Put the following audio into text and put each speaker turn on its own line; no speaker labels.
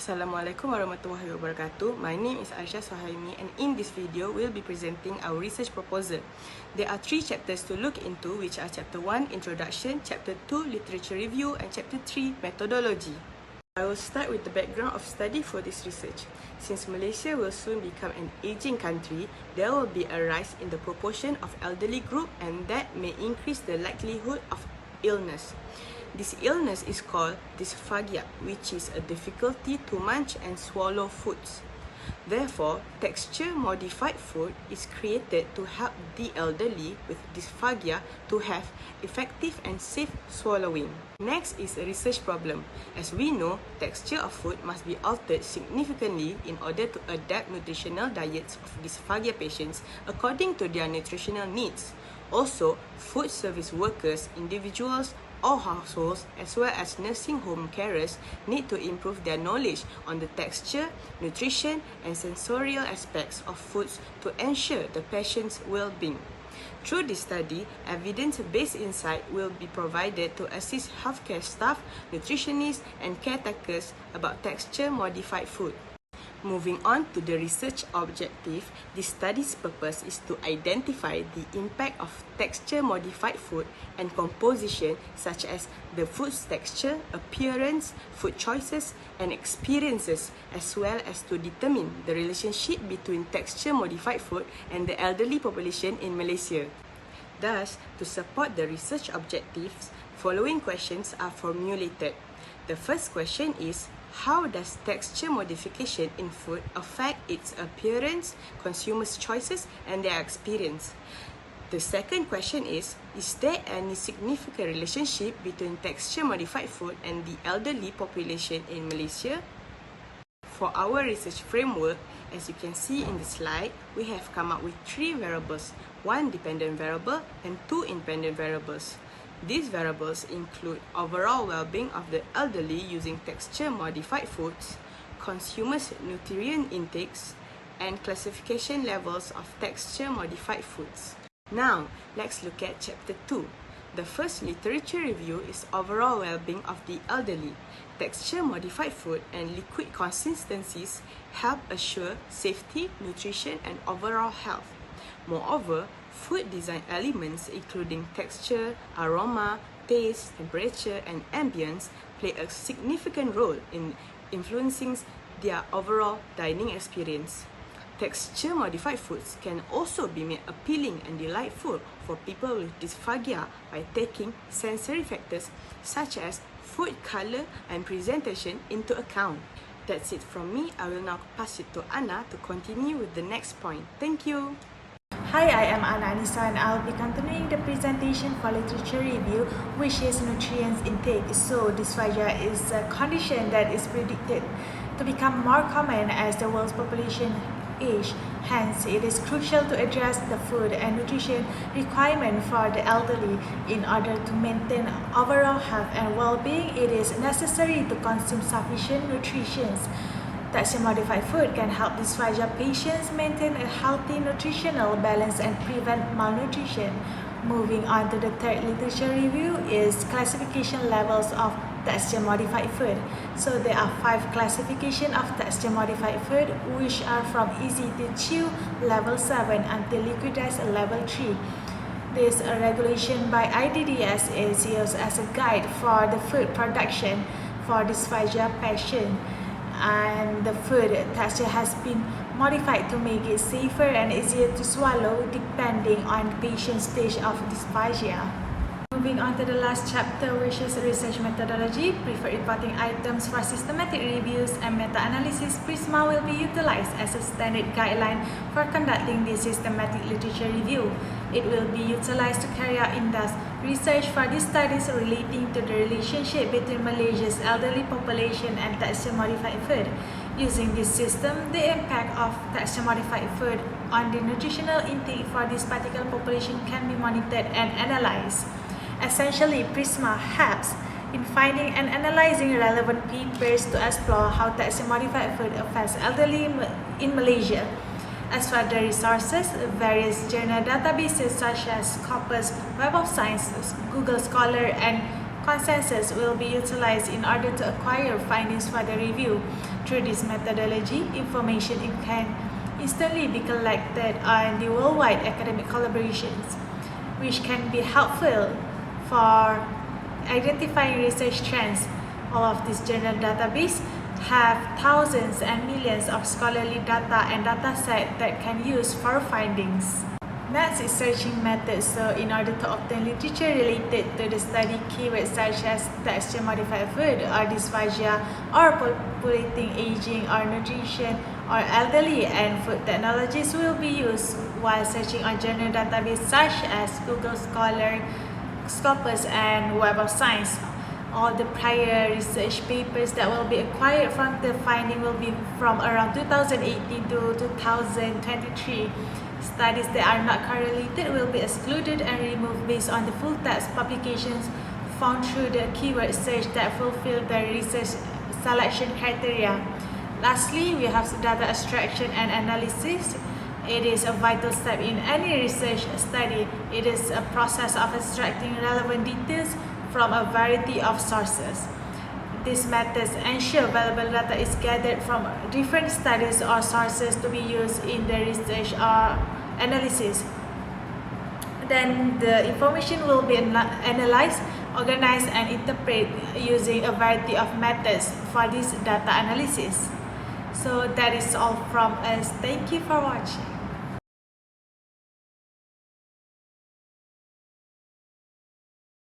Assalamualaikum warahmatullahi wabarakatuh. My name is Arisya and in this video, we'll be presenting our research proposal. There are 3 chapters to look into, which are Chapter 1, Introduction, Chapter 2, Literature Review, and Chapter 3, Methodology. I will start with the background of study for this research. Since Malaysia will soon become an aging country, there will be a rise in the proportion of elderly group, and that may increase the likelihood of illness. This illness is called dysphagia, which is a difficulty to munch and swallow foods. Therefore, texture-modified food is created to help the elderly with dysphagia to have effective and safe swallowing. Next is a research problem. As we know, texture of food must be altered significantly in order to adapt nutritional diets of dysphagia patients according to their nutritional needs. Also, food service workers, individuals, all households as well as nursing home carers need to improve their knowledge on the texture, nutrition and sensorial aspects of foods to ensure the patient's well-being. Through this study, evidence-based insight will be provided to assist healthcare staff, nutritionists and caretakers about texture-modified food. Moving on to the research objective, this study's purpose is to identify the impact of texture-modified food and composition, such as the food's texture, appearance, food choices, and experiences, as well as to determine the relationship between texture-modified food and the elderly population in Malaysia. Thus, to support the research objectives, following questions are formulated. The first question is, how does texture modification in food affect its appearance, consumers' choices, and their experience? The second question is there any significant relationship between texture-modified food and the elderly population in Malaysia? For our research framework, as you can see in the slide, we have come up with 3 variables, 1 dependent variable and 2 independent variables. These variables include overall well-being of the elderly using texture-modified foods, consumers' nutrient intakes, and classification levels of texture-modified foods. Now, let's look at Chapter 2. The first literature review is overall well-being of the elderly. Texture-modified food and liquid consistencies help assure safety, nutrition, and overall health. Moreover, food design elements including texture, aroma, taste, temperature, and ambience play a significant role in influencing their overall dining experience. Texture-modified foods can also be made appealing and delightful for people with dysphagia by taking sensory factors such as food color and presentation into account. That's it from me. I will now pass it to Anna to continue with the next point. Thank you.
Hi, I am Arisya and I'll be continuing the presentation for literature review, which is nutrients intake. So, dysphagia is a condition that is predicted to become more common as the world's population age. Hence, it is crucial to address the food and nutrition requirement for the elderly. In order to maintain overall health and well-being, it is necessary to consume sufficient nutrition. Texture-modified food can help dysphagia patients maintain a healthy nutritional balance and prevent malnutrition. Moving on to the third literature review is classification levels of texture-modified food. So there are 5 classifications of texture-modified food, which are from easy to chew level 7 until liquidized level 3. This regulation by IDDS is used as a guide for the food production for dysphagia patients. And the food texture has been modified to make it safer and easier to swallow depending on the patient's stage of dysphagia. Moving on to the last chapter, which is research methodology, preferred reporting items for systematic reviews and meta-analysis. PRISMA will be utilized as a standard guideline for conducting this systematic literature review. It will be utilized to carry out in-depth research for these studies relating to the relationship between Malaysia's elderly population and texture-modified food. Using this system, the impact of texture-modified food on the nutritional intake for this particular population can be monitored and analyzed. Essentially, PRISMA helps in finding and analyzing relevant papers to explore how texture-modified food affects elderly in Malaysia. As for the resources, various journal databases such as Scopus, Web of Science, Google Scholar, and consensus will be utilized in order to acquire findings for the review. Through this methodology, information can instantly be collected on the worldwide academic collaborations, which can be helpful for identifying research trends. All of these journal database have thousands and millions of scholarly data and dataset that can use for findings. Next is searching methods. So in order to obtain literature related to the study, keywords such as texture modified food or dysphagia or populating aging or nutrition or elderly and food technologies will be used while searching on journal database such as Google Scholar, Scopus and Web of Science. All the prior research papers that will be acquired from the finding will be from around 2018 to 2023. Studies that are not correlated will be excluded and removed based on the full text publications found through the keyword search that fulfill the research selection criteria. Lastly, we have data extraction and analysis. It is a vital step in any research study. It is a process of extracting relevant details from a variety of sources. These methods ensure valuable data is gathered from different studies or sources to be used in the research or analysis. Then the information will be analyzed, organized, and interpreted using a variety of methods for this data analysis. So that is all from us. Thank you for watching.